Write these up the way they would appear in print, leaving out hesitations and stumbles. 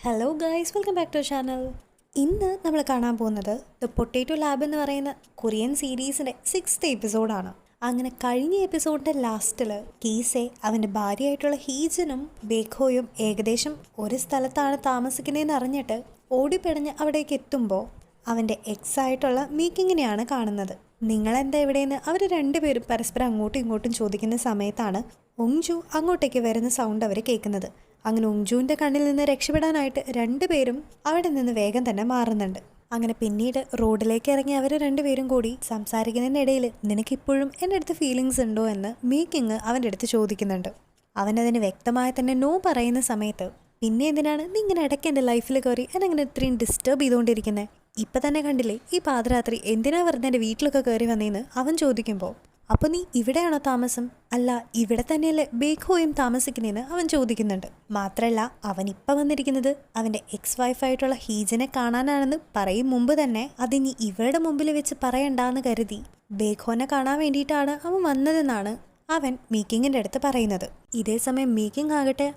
Hello guys, welcome back to channel. ഇന്ന് നമ്മൾ കാണാൻ പോകുന്നത് ദ പൊട്ടേറ്റോ ലാബ് എന്ന് പറയുന്ന കൊറിയൻ സീരീസിൻ്റെ 6th എപ്പിസോഡാണ്. അങ്ങനെ കഴിഞ്ഞ എപ്പിസോഡിൻ്റെ ലാസ്റ്റിൽ കീസെ അവൻ്റെ ഭാര്യയായിട്ടുള്ള ഹീജനും ബേഖോയും ഏകദേശം ഒരു സ്ഥലത്താണ് താമസിക്കുന്നതെന്ന് അറിഞ്ഞിട്ട് ഓടിപ്പിടഞ്ഞ് അവിടേക്ക് എത്തുമ്പോൾ അവൻ്റെ എക്സ് ആയിട്ടുള്ള മീക്കിങ്ങിനെയാണ് കാണുന്നത്. നിങ്ങളെന്താ എവിടെയെന്ന് അവർ രണ്ടുപേരും പരസ്പരം അങ്ങോട്ടും ഇങ്ങോട്ടും ചോദിക്കുന്ന സമയത്താണ് ഒങ്ജു അങ്ങോട്ടേക്ക് വരുന്ന സൗണ്ട് അവർ കേൾക്കുന്നത്. അങ്ങനെ ഉങ്ജുവിൻ്റെ കണ്ണിൽ നിന്ന് രക്ഷപ്പെടാനായിട്ട് രണ്ടുപേരും അവിടെ നിന്ന് വേഗം തന്നെ മാറുന്നുണ്ട്. അങ്ങനെ പിന്നീട് റോഡിലേക്ക് ഇറങ്ങി അവർ രണ്ടുപേരും കൂടി സംസാരിക്കുന്നതിനിടയിൽ നിനക്കിപ്പോഴും എൻ്റെ അടുത്ത് ഫീലിങ്സ് ഉണ്ടോ എന്ന് മീക്കിങ് അവൻ്റെ അടുത്ത് ചോദിക്കുന്നുണ്ട്. അവനതിന് വ്യക്തമായി തന്നെ നോ പറയുന്ന സമയത്ത് പിന്നെ എന്തിനാണ് നീ ഇങ്ങനെ ഇടയ്ക്ക് എൻ്റെ ലൈഫിൽ കയറി എന്നെങ്ങനെ ഇത്രയും ഡിസ്റ്റർബ് ചെയ്തുകൊണ്ടിരിക്കുന്നത്? ഇപ്പം തന്നെ കണ്ടില്ലേ ഈ പാതിരാത്രി എന്തിനാ വെറുതെ എൻ്റെ വീട്ടിലൊക്കെ കയറി വന്നേന്ന് അവൻ ചോദിക്കുമ്പോൾ അപ്പോൾ നീ ഇവിടെയാണോ താമസം? അല്ല, ഇവിടെ തന്നെയല്ലേ ബേഖോയും താമസിക്കുന്നതെന്ന് അവൻ ചോദിക്കുന്നുണ്ട്. മാത്രമല്ല അവൻ ഇപ്പം വന്നിരിക്കുന്നത് അവൻ്റെ എക്സ് വൈഫായിട്ടുള്ള ഹീജനെ കാണാനാണെന്ന് പറയും മുമ്പ് തന്നെ അതിനി ഇവരുടെ മുമ്പിൽ വെച്ച് പറയണ്ടെന്ന് കരുതി ബേഖോനെ കാണാൻ വേണ്ടിയിട്ടാണ് അവൻ വന്നതെന്നാണ് അവൻ മീക്കിങ്ങിൻ്റെ അടുത്ത് പറയുന്നത്. ഇതേ സമയം മീക്കിങ് ആകട്ടെ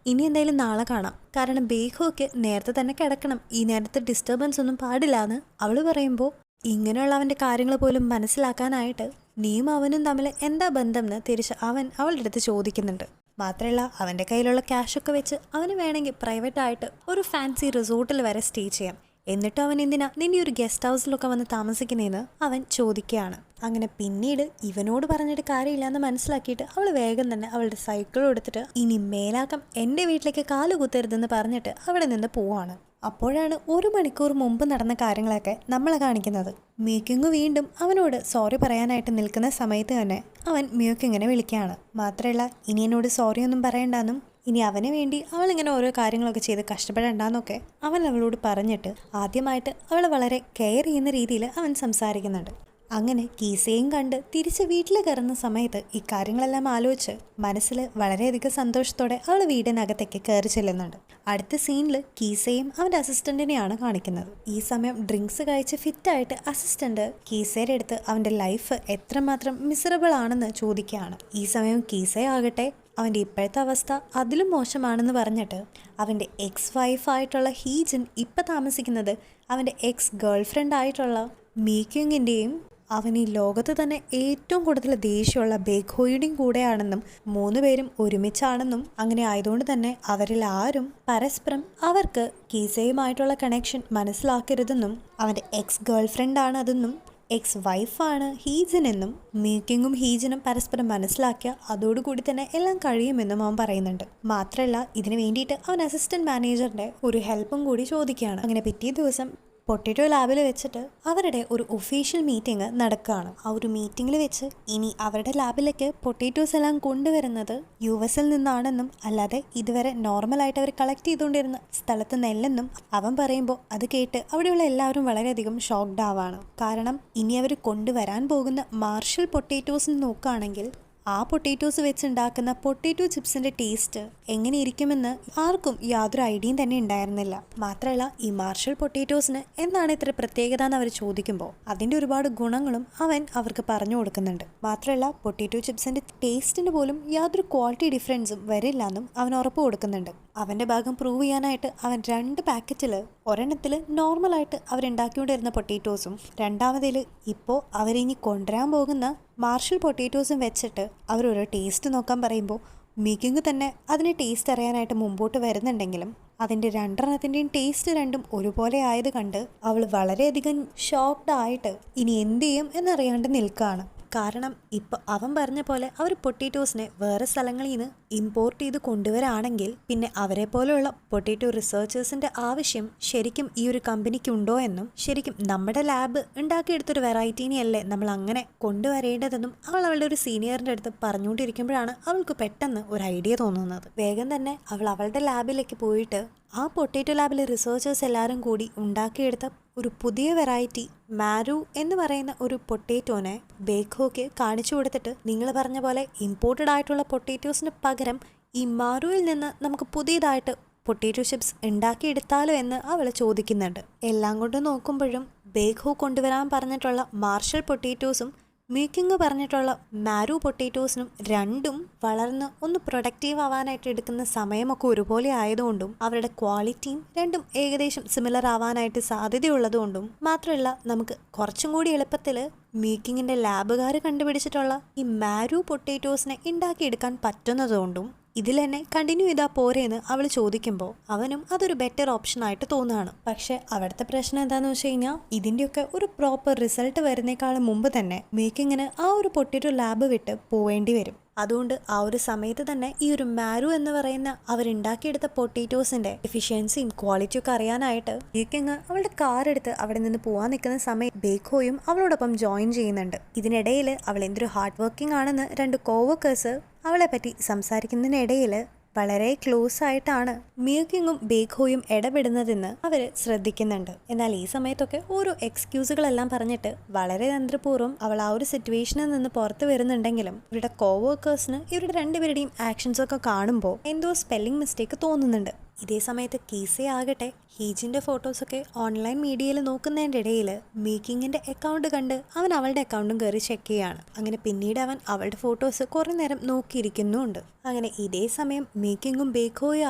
ഇനി എന്തായാലും നാളെ കാണാം, കാരണം ബേഖോയ്ക്ക് നേരത്തെ തന്നെ കിടക്കണം, ഈ നേരത്തെ ഡിസ്റ്റർബൻസ് ഒന്നും പാടില്ല എന്ന് അവൾ പറയുമ്പോൾ ഇങ്ങനെയുള്ള അവൻ്റെ കാര്യങ്ങൾ പോലും മനസ്സിലാക്കാനായിട്ട് നീയും അവനും തമ്മിൽ എന്താ ബന്ധം എന്ന് തിരിച്ച് അവൻ അവളുടെ അടുത്ത് ചോദിക്കുന്നുണ്ട്. മാത്രമല്ല അവൻ്റെ കയ്യിലുള്ള ക്യാഷൊക്കെ വെച്ച് അവന് വേണമെങ്കിൽ പ്രൈവറ്റായിട്ട് ഒരു ഫാൻസി റിസോർട്ടിൽ വരെ സ്റ്റേ ചെയ്യാം. എന്നിട്ടും അവൻ എന്തിനാ നിന്റെ ഒരു ഗസ്റ്റ് ഹൗസിലൊക്കെ വന്ന് താമസിക്കുന്നതെന്ന് അവൻ ചോദിക്കുകയാണ്. അങ്ങനെ പിന്നീട് ഇവനോട് പറഞ്ഞിട്ട് കാര്യമില്ലാന്ന് മനസ്സിലാക്കിയിട്ട് അവൾ വേഗം തന്നെ അവളുടെ സൈക്കിൾ എടുത്തിട്ട് ഇനി മേലാക്കം എൻ്റെ വീട്ടിലേക്ക് കാല് കുത്തരുതെന്ന് പറഞ്ഞിട്ട് അവിടെ നിന്ന് പോവാണ്. അപ്പോഴാണ് 1 മണിക്കൂർ മുമ്പ് നടന്ന കാര്യങ്ങളൊക്കെ നമ്മളെ കാണിക്കുന്നത്. മ്യൂക്കിങ് വീണ്ടും അവനോട് സോറി പറയാനായിട്ട് നിൽക്കുന്ന സമയത്ത് തന്നെ അവൻ മ്യൂക്കിങ്ങിനെ വിളിക്കുകയാണ്. മാത്രമല്ല ഇനി എന്നോട് സോറി ഒന്നും പറയണ്ടെന്നും ഇനി അവന് വേണ്ടി അവളിങ്ങനെ ഓരോ കാര്യങ്ങളൊക്കെ ചെയ്ത് കഷ്ടപ്പെടണ്ടെന്നൊക്കെ അവൻ അവളോട് പറഞ്ഞിട്ട് ആദ്യമായിട്ട് അവളെ വളരെ കെയർ ചെയ്യുന്ന രീതിയിൽ അവൻ സംസാരിക്കുന്നുണ്ട്. അങ്ങനെ കീസയും കണ്ട് തിരിച്ച് വീട്ടിൽ കയറുന്ന സമയത്ത് ഈ കാര്യങ്ങളെല്ലാം ആലോചിച്ച് മനസ്സിൽ വളരെയധികം സന്തോഷത്തോടെ അവൾ വീടിനകത്തേക്ക് കയറി ചെല്ലുന്നുണ്ട്. അടുത്ത സീനിൽ കീസയും അവൻ്റെ അസിസ്റ്റൻറ്റിനെയാണ് കാണിക്കുന്നത്. ഈ സമയം ഡ്രിങ്ക്സ് കഴിച്ച് ഫിറ്റായിട്ട് അസിസ്റ്റൻ്റ് കീസയുടെ അടുത്ത് അവൻ്റെ ലൈഫ് എത്രമാത്രം മിസറബിൾ ആണെന്ന് ചോദിക്കുകയാണ്. ഈ സമയം കീസയാകട്ടെ അവൻ്റെ ഇപ്പോഴത്തെ അവസ്ഥ അതിലും മോശമാണെന്ന് പറഞ്ഞിട്ട് അവൻ്റെ എക്സ് വൈഫായിട്ടുള്ള ഹീജൻ ഇപ്പം താമസിക്കുന്നത് അവൻ്റെ എക്സ് ഗേൾ ഫ്രണ്ട് ആയിട്ടുള്ള മീക്യുങ്ങിൻ്റെയും അവൻ ഈ ലോകത്ത് തന്നെ ഏറ്റവും കൂടുതൽ ദേഷ്യമുള്ള ബേഖോയുടെയും കൂടെയാണെന്നും 3 പേരും ഒരുമിച്ചാണെന്നും അങ്ങനെ ആയതുകൊണ്ട് തന്നെ അവരിൽ ആരും പരസ്പരം അവർക്ക് കീസയുമായിട്ടുള്ള കണക്ഷൻ മനസ്സിലാക്കരുതെന്നും അവൻ്റെ എക്സ് ഗേൾ ഫ്രണ്ടാണ് അതെന്നും എക്സ് വൈഫാണ് ഹീജനെന്നും മീക്കിങ്ങും ഹീജനും പരസ്പരം മനസ്സിലാക്കിയ അതോടുകൂടി തന്നെ എല്ലാം കഴിയുമെന്നും അവൻ പറയുന്നുണ്ട്. മാത്രമല്ല ഇതിനു വേണ്ടിയിട്ട് അവൻ അസിസ്റ്റന്റ് മാനേജറിൻ്റെ ഒരു ഹെൽപ്പും കൂടി ചോദിക്കുകയാണ്. അങ്ങനെ പിറ്റേ ദിവസം പൊട്ടേറ്റോ ലാബിൽ വെച്ചിട്ട് അവരുടെ ഒരു ഒഫീഷ്യൽ മീറ്റിംഗ് നടക്കുകയാണ്. ആ ഒരു മീറ്റിങ്ങിൽ വെച്ച് ഇനി അവരുടെ ലാബിലേക്ക് പൊട്ടേറ്റോസ് എല്ലാം കൊണ്ടുവരുന്നത് US-ൽ നിന്നാണെന്നും അല്ലാതെ ഇതുവരെ നോർമലായിട്ട് അവർ കളക്ട് ചെയ്തുകൊണ്ടിരുന്ന സ്ഥലത്ത് നിന്നെല്ലെന്നും അവൻ പറയുമ്പോൾ അത് കേട്ട് അവിടെയുള്ള എല്ലാവരും വളരെയധികം ഷോക്ക്ഡ് ആവാണ്. കാരണം ഇനി അവർ കൊണ്ടുവരാൻ പോകുന്ന മാർഷൽ പൊട്ടേറ്റോസ് നോക്കുകയാണെങ്കിൽ ആ പൊട്ടേറ്റോസ് വെച്ചുണ്ടാക്കുന്ന പൊട്ടേറ്റോ ചിപ്സിൻ്റെ ടേസ്റ്റ് എങ്ങനെ ഇരിക്കുമെന്ന് ആർക്കും യാതൊരു ഐഡിയയും തന്നെ ഉണ്ടായിരുന്നില്ല. മാത്രമല്ല ഈ മാർഷൽ പൊട്ടേറ്റോസിന് എന്താണ് ഇത്ര പ്രത്യേകത എന്ന് അവർ ചോദിക്കുമ്പോൾ അതിൻ്റെ ഒരുപാട് ഗുണങ്ങളും അവൻ അവർക്ക് പറഞ്ഞു കൊടുക്കുന്നുണ്ട്. മാത്രമല്ല പൊട്ടേറ്റോ ചിപ്സിൻ്റെ ടേസ്റ്റിന് പോലും യാതൊരു ക്വാളിറ്റി ഡിഫറൻസും വരില്ല എന്നും അവൻ ഉറപ്പ് കൊടുക്കുന്നുണ്ട്. അവൻ്റെ ഭാഗം പ്രൂവ് ചെയ്യാനായിട്ട് അവൻ 2 പാക്കറ്റിൽ ഒരെണ്ണത്തിൽ നോർമലായിട്ട് അവരുണ്ടാക്കിക്കൊണ്ടിരുന്ന പൊട്ടേറ്റോസും രണ്ടാമതിൽ ഇപ്പോൾ അവരിനി കൊണ്ടുവരാൻ പോകുന്ന മാർഷൽ പൊട്ടേറ്റോസും വെച്ചിട്ട് അവരൊരു ടേസ്റ്റ് നോക്കാൻ പറയുമ്പോൾ മീക്കിങ് തന്നെ അതിന് ടേസ്റ്റ് അറിയാനായിട്ട് മുമ്പോട്ട് വരുന്നുണ്ടെങ്കിലും അതിൻ്റെ 2 ടേസ്റ്റ് രണ്ടും ഒരുപോലെ ആയത് കണ്ട് അവൾ വളരെയധികം ഷോക്ക്ഡ് ആയിട്ട് ഇനി എന്ത് ചെയ്യും എന്നറിയാണ്ട് നിൽക്കുകയാണ്. കാരണം ഇപ്പോൾ അവൻ പറഞ്ഞ പോലെ അവർ പൊട്ടേറ്റോസിനെ വേറെ സ്ഥലങ്ങളിൽ നിന്ന് ഇമ്പോർട്ട് ചെയ്ത് കൊണ്ടുവരാണെങ്കിൽ പിന്നെ അവരെ പോലെയുള്ള പൊട്ടേറ്റോ റിസർച്ചേഴ്സിൻ്റെ ആവശ്യം ശരിക്കും ഈ ഒരു കമ്പനിക്ക് ഉണ്ടോ എന്നും ശരിക്കും നമ്മുടെ ലാബ് ഉണ്ടാക്കിയെടുത്തൊരു വെറൈറ്റീനെയല്ലേ നമ്മൾ അങ്ങനെ കൊണ്ടുവരേണ്ടതെന്നും അവൾ അവളുടെ ഒരു സീനിയറിൻ്റെ അടുത്ത് പറഞ്ഞുകൊണ്ടിരിക്കുമ്പോഴാണ് അവൾക്ക് പെട്ടെന്ന് ഒരു ഐഡിയ തോന്നുന്നത്. വേഗം തന്നെ അവൾ അവളുടെ ലാബിലേക്ക് പോയിട്ട് ആ പൊട്ടേറ്റോ ലാബിലെ റിസർച്ചേഴ്സ് എല്ലാവരും കൂടി ഉണ്ടാക്കിയെടുത്ത ഒരു പുതിയ വെറൈറ്റി മാരു എന്ന് പറയുന്ന ഒരു പൊട്ടേറ്റോനെ ബേഖോയ്ക്ക് കാണിച്ചു കൊടുത്തിട്ട് നിങ്ങൾ പറഞ്ഞ പോലെ ഇമ്പോർട്ടഡ് ആയിട്ടുള്ള പൊട്ടേറ്റോസിന് പകരം ഈ മാരുവിൽ നിന്ന് നമുക്ക് പുതിയതായിട്ട് പൊട്ടേറ്റോ ചിപ്സ് ഉണ്ടാക്കിയെടുത്താലോ എന്ന് അവൾ ചോദിക്കുന്നുണ്ട്. എല്ലാം കൊണ്ട് നോക്കുമ്പോഴും ബേഖോ കൊണ്ടുവരാൻ പറഞ്ഞിട്ടുള്ള മാർഷൽ പൊട്ടേറ്റോസും മേക്കിംഗ് പറഞ്ഞിട്ടുള്ള മാരു പൊട്ടേറ്റോസിനും രണ്ടും വളർന്ന് ഒന്ന് പ്രൊഡക്റ്റീവ് ആവാനായിട്ട് എടുക്കുന്ന സമയമൊക്കെ ഒരുപോലെ ആയതുകൊണ്ടും അവരുടെ ക്വാളിറ്റിയും രണ്ടും ഏകദേശം സിമിലർ ആവാനായിട്ട് സാധ്യതയുള്ളതുകൊണ്ടും മാത്രമല്ല നമുക്ക് കുറച്ചും കൂടി എളുപ്പത്തിൽ മേക്കിങ്ങിൻ്റെ ലാബുകാർ കണ്ടുപിടിച്ചിട്ടുള്ള ഈ മാരു പൊട്ടേറ്റോസിനെ ഉണ്ടാക്കിയെടുക്കാൻ പറ്റുന്നതുകൊണ്ടും ഇതിൽ തന്നെ കണ്ടിന്യൂ ചെയ്താൽ പോരെയെന്ന് അവൾ ചോദിക്കുമ്പോൾ അവനും അതൊരു ബെറ്റർ ഓപ്ഷൻ ആയിട്ട് തോന്നുകയാണ്. പക്ഷെ അവിടുത്തെ പ്രശ്നം എന്താണെന്ന് വെച്ച് കഴിഞ്ഞാൽ ഇതിൻ്റെയൊക്കെ ഒരു പ്രോപ്പർ റിസൾട്ട് വരുന്നേക്കാളും മുമ്പ് തന്നെ മേക്കിങ്ങിന് ആ ഒരു പൊട്ടേറ്റോ ലാബ് വിട്ട് പോവേണ്ടി വരും. അതുകൊണ്ട് ആ ഒരു സമയത്ത് തന്നെ ഈ ഒരു മാരു എന്ന് പറയുന്ന അവരുണ്ടാക്കിയെടുത്ത പൊട്ടേറ്റോസിന്റെ എഫിഷ്യൻസിയും ക്വാളിറ്റിയും ഒക്കെ അറിയാനായിട്ട് മേക്കിങ് അവളുടെ കാർ എടുത്ത് അവിടെ നിന്ന് പോകാൻ നിൽക്കുന്ന സമയത്ത് ബേഖോയും അവളോടൊപ്പം ജോയിൻ ചെയ്യുന്നുണ്ട്. ഇതിനിടയിൽ അവൾ എന്തൊരു ഹാർഡ് വർക്കിംഗ് ആണെന്ന് രണ്ട് കോവർക്കേഴ്സ് അവളെ പറ്റി സംസാരിക്കുന്നതിനിടയിൽ വളരെ ക്ലോസ് ആയിട്ടാണ് മേക്കിങ്ങും ബേഖോയും ഇടപെടുന്നതെന്ന് അവർ ശ്രദ്ധിക്കുന്നുണ്ട്. എന്നാൽ ഈ സമയത്തൊക്കെ ഓരോ എക്സ്ക്യൂസുകളെല്ലാം പറഞ്ഞിട്ട് വളരെ തന്ത്രപൂർവ്വം അവൾ ആ ഒരു സിറ്റുവേഷനിൽ നിന്ന് പുറത്തു വരുന്നുണ്ടെങ്കിലും ഇവരുടെ കോവർക്കേഴ്സിന് ഇവരുടെ രണ്ടുപേരുടെയും ആക്ഷൻസ് ഒക്കെ കാണുമ്പോൾ എന്തോ സ്പെല്ലിംഗ് മിസ്റ്റേക്ക് തോന്നുന്നുണ്ട്. ഇതേ സമയത്ത് കീസെ ആകട്ടെ ഹീജിൻ്റെ ഫോട്ടോസൊക്കെ ഓൺലൈൻ മീഡിയയിൽ നോക്കുന്നതിൻ്റെ ഇടയിൽ മേക്കിങ്ങിൻ്റെ അക്കൗണ്ട് കണ്ട് അവൻ അവളുടെ അക്കൗണ്ടും കയറി ചെക്ക് ചെയ്യുകയാണ്. അങ്ങനെ പിന്നീട് അവൻ അവളുടെ ഫോട്ടോസ് കുറേ നേരം നോക്കിയിരിക്കുന്നുമുണ്ട്. അങ്ങനെ ഇതേ സമയം മേക്കിങ്ങും ബേഖോയും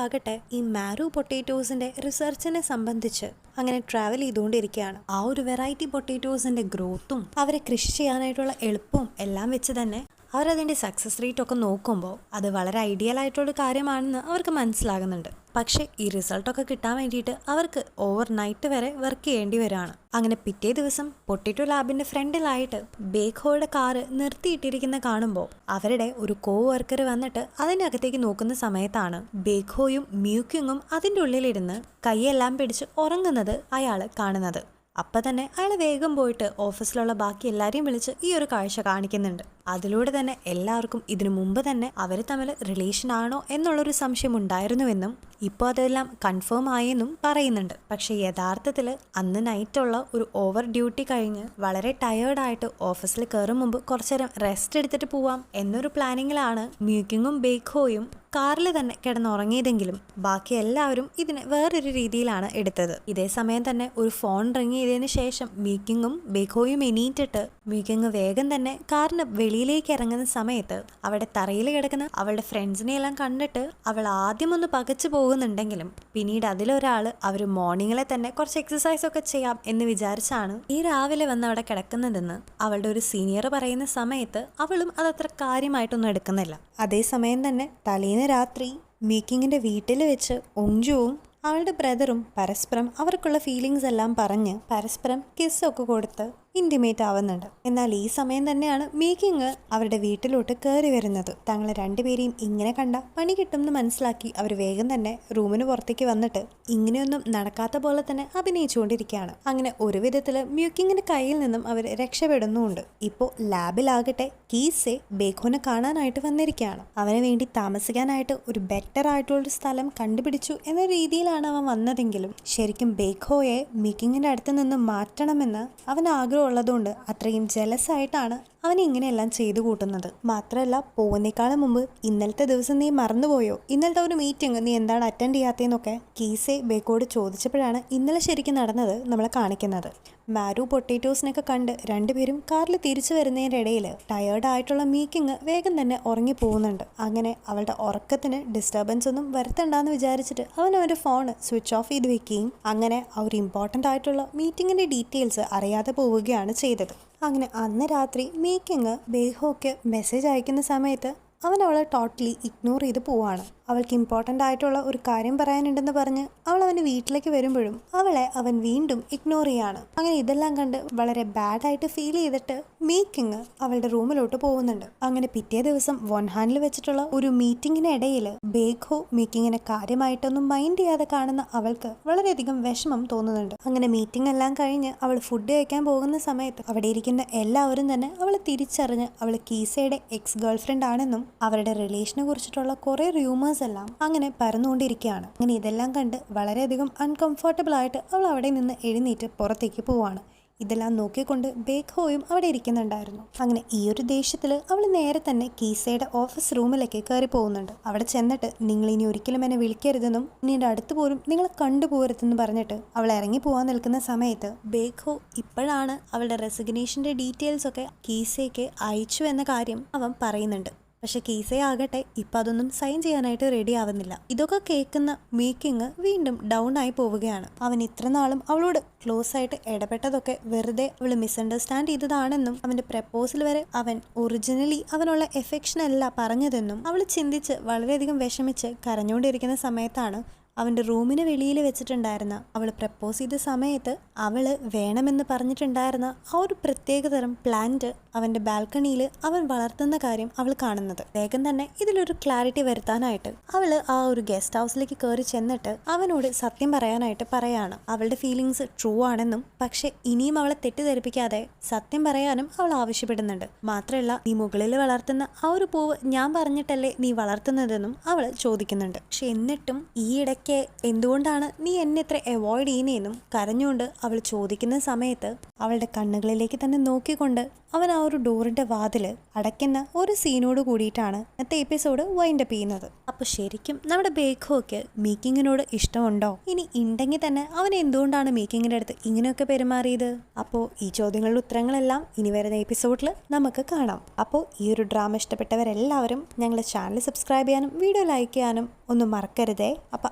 ആകട്ടെ ഈ മാരു പൊട്ടേറ്റോസിൻ്റെ റിസർച്ചിനെ സംബന്ധിച്ച് അങ്ങനെ ട്രാവൽ ചെയ്തുകൊണ്ടിരിക്കുകയാണ്. ആ ഒരു വെറൈറ്റി പൊട്ടേറ്റോസിൻ്റെ ഗ്രോത്തും അവരെ കൃഷി ചെയ്യാനായിട്ടുള്ള എളുപ്പവും എല്ലാം വെച്ച് തന്നെ അവരതിൻ്റെ സക്സസ് റേറ്റ് ഒക്കെ നോക്കുമ്പോൾ അത് വളരെ ഐഡിയൽ ആയിട്ടുള്ള കാര്യമാണെന്ന് അവർക്ക് മനസ്സിലാകുന്നുണ്ട്. പക്ഷേ ഈ റിസൾട്ടൊക്കെ കിട്ടാൻ വേണ്ടിയിട്ട് അവർക്ക് ഓവർ നൈറ്റ് വരെ വർക്ക് ചെയ്യേണ്ടി വരികയാണ്. അങ്ങനെ പിറ്റേ ദിവസം പൊട്ടേറ്റോ ലാബിൻ്റെ ഫ്രണ്ടിലായിട്ട് ബേഖോയുടെ കാറ് നിർത്തിയിട്ടിരിക്കുന്ന കാണുമ്പോൾ അവരുടെ ഒരു കോ വർക്കർ വന്നിട്ട് അതിനകത്തേക്ക് നോക്കുന്ന സമയത്താണ് ബേഖോയും മ്യൂക്കിങ്ങും അതിൻ്റെ ഉള്ളിലിരുന്ന് കൈയെല്ലാം പിടിച്ച് ഉറങ്ങുന്നത് അയാൾ കാണുന്നത്. അപ്പം തന്നെ അയാൾ വേഗം പോയിട്ട് ഓഫീസിലുള്ള ബാക്കി എല്ലാവരെയും വിളിച്ച് ഈ ഒരു കാഴ്ച കാണിക്കുന്നുണ്ട്. അതിലൂടെ തന്നെ എല്ലാവർക്കും ഇതിനു മുമ്പ് തന്നെ അവർ തമ്മിൽ റിലേഷൻ ആണോ എന്നുള്ളൊരു സംശയം ഉണ്ടായിരുന്നുവെന്നും ഇപ്പോൾ അതെല്ലാം കൺഫേം ആയെന്നും പറയുന്നുണ്ട്. പക്ഷേ യഥാർത്ഥത്തിൽ അന്ന് നൈറ്റുള്ള ഒരു ഓവർ ഡ്യൂട്ടി കഴിഞ്ഞ് വളരെ ടയേർഡായിട്ട് ഓഫീസിൽ കയറും മുമ്പ് കുറച്ചു നേരം റെസ്റ്റ് എടുത്തിട്ട് പോവാം എന്നൊരു പ്ലാനിങ്ങിലാണ് മ്യൂക്കിങ്ങും ബേഖോയും കാറിൽ തന്നെ കിടന്നുറങ്ങിയതെങ്കിലും ബാക്കി എല്ലാവരും ഇതിനെ വേറൊരു രീതിയിലാണ് എടുത്തത്. ഇതേ സമയം തന്നെ ഒരു ഫോൺ റിങ് ചെയ്തതിന് ശേഷം മ്യൂക്കിങ്ങും ബേഖോയും എണീറ്റിട്ട് മ്യൂക്കിങ് വേഗം തന്നെ കാറിന് വെളിയിലേക്ക് ഇറങ്ങുന്ന സമയത്ത് അവിടെ തറയിൽ കിടക്കുന്ന അവളുടെ ഫ്രണ്ട്സിനെ എല്ലാം കണ്ടിട്ട് അവൾ ആദ്യം ഒന്ന് പകച്ചു പോകുന്നുണ്ടെങ്കിലും പിന്നീട് അതിലൊരാൾ അവർ മോർണിംഗിലെ തന്നെ കുറച്ച് എക്സസൈസ് ഒക്കെ ചെയ്യാം എന്ന് വിചാരിച്ചാണ് ഈ രാവിലെ വന്ന് അവിടെ കിടക്കുന്നതെന്ന് അവളുടെ ഒരു സീനിയർ പറയുന്ന സമയത്ത് അവളും അതത്ര കാര്യമായിട്ടൊന്നും എടുക്കുന്നില്ല. അതേസമയം തന്നെ തലേന്ന് രാത്രി മേക്കിങ്ങിൻ്റെ വീട്ടിൽ വെച്ച് ഒഞ്ചുവും അവളുടെ ബ്രദറും പരസ്പരം അവർക്കുള്ള ഫീലിങ്സ് എല്ലാം പറഞ്ഞ് പരസ്പരം കിസ്സൊക്കെ കൊടുത്ത് ഇൻറ്റിമേറ്റ് ആവുന്നുണ്ട്. എന്നാൽ ഈ സമയം തന്നെയാണ് മേക്കിങ് അവരുടെ വീട്ടിലോട്ട് കയറി വരുന്നത്. തങ്ങളെ രണ്ടുപേരെയും ഇങ്ങനെ കണ്ട പണി കിട്ടുമെന്ന് മനസ്സിലാക്കി അവർ വേഗം തന്നെ റൂമിന് പുറത്തേക്ക് വന്നിട്ട് ഇങ്ങനെയൊന്നും നടക്കാത്ത പോലെ തന്നെ അഭിനയിച്ചുകൊണ്ടിരിക്കുകയാണ്. അങ്ങനെ ഒരു വിധത്തിൽ മ്യൂക്കിങ്ങിന്റെ കയ്യിൽ നിന്നും അവർ രക്ഷപ്പെടുന്നുമുണ്ട്. ഇപ്പോൾ ലാബിലാകട്ടെ കീസെ ബേഖോനെ കാണാനായിട്ട് വന്നിരിക്കുകയാണ്. അവന് വേണ്ടി താമസിക്കാനായിട്ട് ഒരു ബെറ്റർ ആയിട്ടുള്ളൊരു സ്ഥലം കണ്ടുപിടിച്ചു എന്ന രീതിയിലാണ് അവൻ വന്നതെങ്കിലും ശരിക്കും ബേഖോയെ മേക്കിങ്ങിന്റെ അടുത്ത് നിന്ന് മാറ്റണമെന്ന് അവൻ ഉള്ളതുകൊണ്ട് അത്രയും ജലസ് ആയിട്ടാണ് അവൻ ഇങ്ങനെയെല്ലാം ചെയ്തു കൂട്ടുന്നത്. മാത്രമല്ല പോകുന്നേക്കാളും മുമ്പ് ഇന്നലത്തെ ദിവസം നീ മറന്നുപോയോ, ഇന്നലത്തെ ഒരു മീറ്റിംഗ് നീ എന്താണ് അറ്റൻഡ് ചെയ്യാത്തതെന്നൊക്കെ കീസെ ബേക്കോട് ചോദിച്ചപ്പോഴാണ് ഇന്നലെ ശരിക്കും നടന്നത് നമ്മളെ കാണിക്കുന്നത്. മാരു പൊട്ടേറ്റോസിനൊക്കെ കണ്ട് രണ്ടുപേരും കാറിൽ തിരിച്ചു വരുന്നതിൻ്റെ ഇടയിൽ ടയേർഡായിട്ടുള്ള മേക്കിങ് വേഗം തന്നെ ഉറങ്ങി പോകുന്നുണ്ട്. അങ്ങനെ അവളുടെ ഉറക്കത്തിന് ഡിസ്റ്റർബൻസ് ഒന്നും വരുത്തണ്ടെന്ന് വിചാരിച്ചിട്ട് അവൻ അവൻ്റെ ഫോൺ സ്വിച്ച് ഓഫ് ചെയ്ത് വെക്കുകയും അങ്ങനെ ആ ഒരു ഇമ്പോർട്ടൻ്റ് ആയിട്ടുള്ള മീറ്റിങ്ങിൻ്റെ ഡീറ്റെയിൽസ് അറിയാതെ പോവുകയാണ് ചെയ്തത്. അങ്ങനെ അന്ന് രാത്രി മേക്കിങ് ബേഖോയ്ക്ക് മെസ്സേജ് അയക്കുന്ന സമയത്ത് അവൻ അവളെ ടോട്ടലി ഇഗ്നോർ ചെയ്ത് പോവാണ്. അവൾക്ക് ഇമ്പോർട്ടൻ്റ് ആയിട്ടുള്ള ഒരു കാര്യം പറയാനുണ്ടെന്ന് പറഞ്ഞ് അവൾ അവൻ്റെ വീട്ടിലേക്ക് വരുമ്പോഴും അവളെ അവൻ വീണ്ടും ഇഗ്നോർ ചെയ്യാണ്. അങ്ങനെ ഇതെല്ലാം കണ്ട് വളരെ ബാഡായിട്ട് ഫീൽ ചെയ്തിട്ട് മേക്കിങ് അവളുടെ റൂമിലോട്ട് പോകുന്നുണ്ട്. അങ്ങനെ പിറ്റേ ദിവസം വോൺഹാനിൽ വെച്ചിട്ടുള്ള ഒരു മീറ്റിങ്ങിനിടയിൽ ബേഖോ മേക്കിങ്ങിനെ കാര്യമായിട്ടൊന്നും മൈൻഡ് ചെയ്യാതെ കാണുന്ന അവൾക്ക് വളരെയധികം വിഷമം തോന്നുന്നുണ്ട്. അങ്ങനെ മീറ്റിംഗ് എല്ലാം കഴിഞ്ഞ് അവൾ ഫുഡ് കഴിക്കാൻ പോകുന്ന സമയത്ത് അവിടെ ഇരിക്കുന്ന എല്ലാവരും തന്നെ അവളെ തിരിച്ചറിഞ്ഞ് അവൾ കീസയുടെ എക്സ് ഗേൾ ഫ്രണ്ട് ആണെന്നും അവരുടെ റിലേഷനെ കുറിച്ചിട്ടുള്ള കുറേ റൂമേഴ്സ് എല്ലാം അങ്ങനെ പരന്നുകൊണ്ടിരിക്കുകയാണ്. അങ്ങനെ ഇതെല്ലാം കണ്ട് വളരെയധികം അൺകംഫർട്ടബിൾ ആയിട്ട് അവൾ അവിടെ നിന്ന് എഴുന്നേറ്റ് പുറത്തേക്ക് പോവാണ്. ഇതെല്ലാം നോക്കിക്കൊണ്ട് ബേഖോയും അവിടെ ഇരിക്കുന്നുണ്ടായിരുന്നു. അങ്ങനെ ഈ ഒരു ദേഷ്യത്തിൽ അവൾ നേരെ തന്നെ കീസയുടെ ഓഫീസ് റൂമിലേക്ക് കയറി പോകുന്നുണ്ട്. അവിടെ ചെന്നിട്ട് നിങ്ങൾ ഇനി ഒരിക്കലും എന്നെ വിളിക്കരുതെന്നും ഇനി എൻ്റെ അടുത്ത് പോലും നിങ്ങളെ കണ്ടുപോകരുതെന്ന് പറഞ്ഞിട്ട് അവൾ ഇറങ്ങി പോകാൻ നിൽക്കുന്ന സമയത്ത് ബേഖോ ഇപ്പോഴാണ് അവളുടെ റെസിഗ്നേഷൻ്റെ ഡീറ്റെയിൽസ് ഒക്കെ കീസയ്ക്ക് അയച്ചു എന്ന കാര്യം അവൻ പറയുന്നുണ്ട്. പക്ഷെ കീസേ ആകട്ടെ ഇപ്പം അതൊന്നും സൈൻ ചെയ്യാനായിട്ട് റെഡി ആവുന്നില്ല. ഇതൊക്കെ കേൾക്കുന്ന മീക്കിങ് വീണ്ടും ഡൗൺ ആയി പോവുകയാണ്. അവൻ ഇത്ര നാളും അവളോട് ക്ലോസ് ആയിട്ട് ഇടപെട്ടതൊക്കെ വെറുതെ അവൾ മിസ്അണ്ടർസ്റ്റാൻഡ് ചെയ്തതാണെന്നും അവൻ്റെ പ്രപ്പോസൽ വരെ അവൻ ഒറിജിനലി അവനുള്ള എഫെക്ഷൻ അല്ല പറഞ്ഞതെന്നും അവൾ ചിന്തിച്ച് വളരെയധികം വിഷമിച്ച് കരഞ്ഞുകൊണ്ടിരിക്കുന്ന സമയത്താണ് അവൻ്റെ റൂമിന് വെളിയിൽ വെച്ചിട്ടുണ്ടായിരുന്ന അവൾ പ്രപ്പോസ് ചെയ്ത സമയത്ത് അവൾ വേണമെന്ന് പറഞ്ഞിട്ടുണ്ടായിരുന്ന ആ ഒരു പ്രത്യേകതരം പ്ലാന്റ് അവൻ്റെ ബാൽക്കണിയിൽ അവൻ വളർത്തുന്ന കാര്യം അവൾ കാണുന്നത്. വേഗം തന്നെ ഇതിലൊരു ക്ലാരിറ്റി വരുത്താനായിട്ട് അവൾ ആ ഒരു ഗസ്റ്റ് ഹൗസിലേക്ക് കയറി ചെന്നിട്ട് അവനോട് സത്യം പറയാനായിട്ട് പറയാണ്. അവളുടെ ഫീലിങ്സ് ട്രൂ ആണെന്നും പക്ഷെ ഇനിയും അവളെ തെറ്റിദ്ധരിപ്പിക്കാതെ സത്യം പറയാനും അവൾ ആവശ്യപ്പെടുന്നുണ്ട്. മാത്രമല്ല നീ മുകളിൽ വളർത്തുന്ന ആ ഒരു പൂവ് ഞാൻ പറഞ്ഞിട്ടല്ലേ നീ വളർത്തുന്നതെന്നും അവൾ ചോദിക്കുന്നുണ്ട്. പക്ഷെ എന്നിട്ടും ഈ ഇടയ്ക്ക് എന്തുകൊണ്ടാണ് നീ എന്നെ ഇത്ര അവോയ്ഡ് ചെയ്യുന്നതെന്നും കരഞ്ഞുകൊണ്ട് അവൾ ചോദിക്കുന്ന സമയത്ത് അവളുടെ കണ്ണുകളിലേക്ക് തന്നെ നോക്കിക്കൊണ്ട് അവൻ ആ ഒരു ഡോറിന്റെ വാതില് അടയ്ക്കുന്ന ഒരു സീനോട് കൂടിയിട്ടാണ് ഇന്നത്തെ എപ്പിസോഡ് വൈൻഡപ്പ് ചെയ്യുന്നത്. അപ്പോൾ ശരിക്കും നമ്മുടെ ബേഖോയ്ക്ക് മീക്കിങ്ങിനോട് ഇഷ്ടമുണ്ടോ? ഇനി ഉണ്ടെങ്കിൽ തന്നെ അവൻ എന്തുകൊണ്ടാണ് മീക്കിങ്ങിന്റെ അടുത്ത് ഇങ്ങനെയൊക്കെ പെരുമാറിയത്? അപ്പോൾ ഈ ചോദ്യങ്ങളുടെ ഉത്തരങ്ങളെല്ലാം ഇനി വരുന്ന എപ്പിസോഡിൽ നമുക്ക് കാണാം. അപ്പോൾ ഈ ഒരു ഡ്രാമ ഇഷ്ടപ്പെട്ടവരെല്ലാവരും ഞങ്ങളുടെ ചാനൽ സബ്സ്ക്രൈബ് ചെയ്യാനും വീഡിയോ ലൈക്ക് ചെയ്യാനും ഒന്നും മറക്കരുതേ. അപ്പോൾ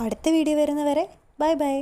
അടുത്ത വീഡിയോ വരുന്നവരെ ബൈ ബൈ.